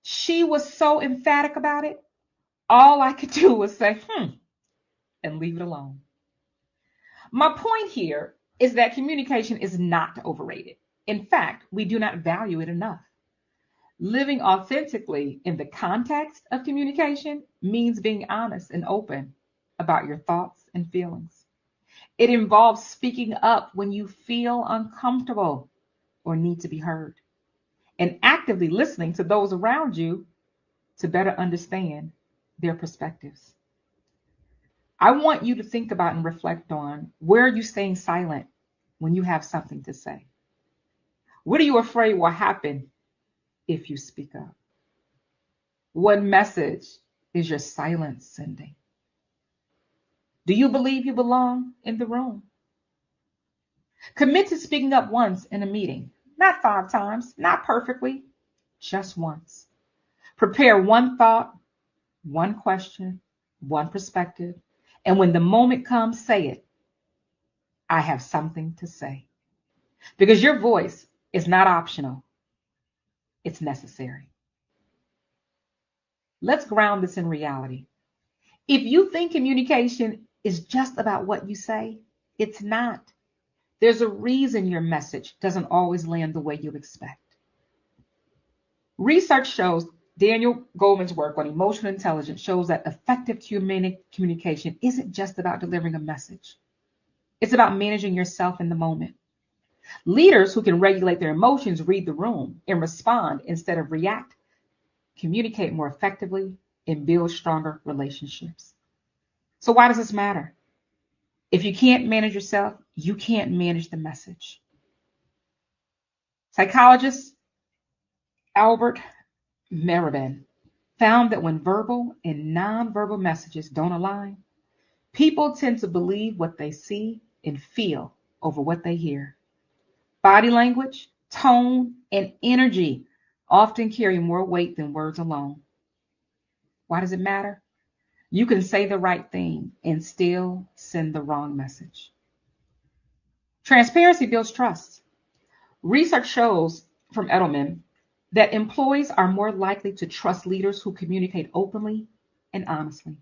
She was so emphatic about it. All I could do was say, and leave it alone. My point here is that communication is not overrated. In fact, we do not value it enough. Living authentically in the context of communication means being honest and open about your thoughts and feelings. It involves speaking up when you feel uncomfortable or need to be heard, and actively listening to those around you to better understand their perspectives. I want you to think about and reflect on, where are you staying silent when you have something to say? What are you afraid will happen if you speak up? What message is your silence sending? Do you believe you belong in the room? Commit to speaking up once in a meeting, not 5 times, not perfectly, just once. Prepare one thought, one question, one perspective, and when the moment comes, say it. I have something to say. Because your voice is not optional, it's necessary. Let's ground this in reality. If you think communication is just about what you say, it's not. There's a reason your message doesn't always land the way you expect. Research shows, Daniel Goleman's work on emotional intelligence shows that effective communication isn't just about delivering a message. It's about managing yourself in the moment. Leaders who can regulate their emotions, read the room, and respond instead of react, communicate more effectively, and build stronger relationships. So why does this matter? If you can't manage yourself, you can't manage the message. Psychologist Albert Meribin found that when verbal and nonverbal messages don't align, people tend to believe what they see and feel over what they hear. Body language, tone, and energy often carry more weight than words alone. Why does it matter? You can say the right thing and still send the wrong message. Transparency builds trust. Research shows from Edelman that employees are more likely to trust leaders who communicate openly and honestly,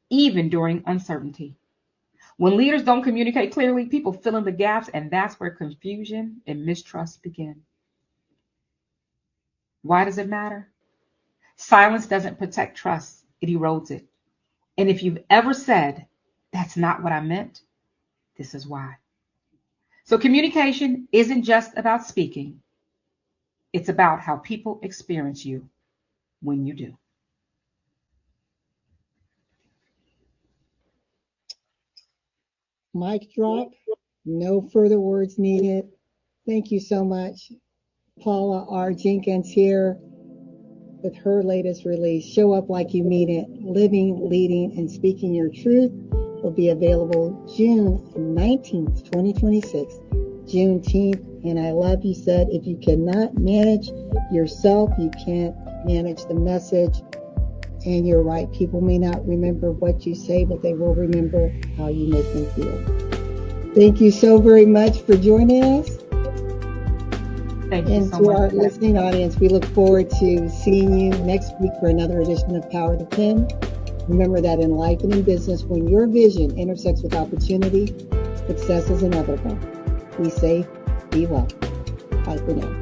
even during uncertainty. When leaders don't communicate clearly, people fill in the gaps, and that's where confusion and mistrust begin. Why does it matter? Silence doesn't protect trust, it erodes it. And if you've ever said, that's not what I meant, this is why. So communication isn't just about speaking. It's about how people experience you when you do. Mic drop. No further words needed. Thank you so much. Paula R Jenkins here with her latest release, Show Up Like You Mean It, Living, Leading, and Speaking Your Truth, will be available June 19th, 2026, Juneteenth. And I love you said, if you cannot manage yourself, you can't manage the message. And you're right, people may not remember what you say, but they will remember how you make them feel. Thank you so very much for joining us. Thank you and so to much. our listening audience, we look forward to seeing you next week for another edition of Power to Pen. Remember that in life and in business, when your vision intersects with opportunity, success is inevitable. Be safe, be well. Bye for now.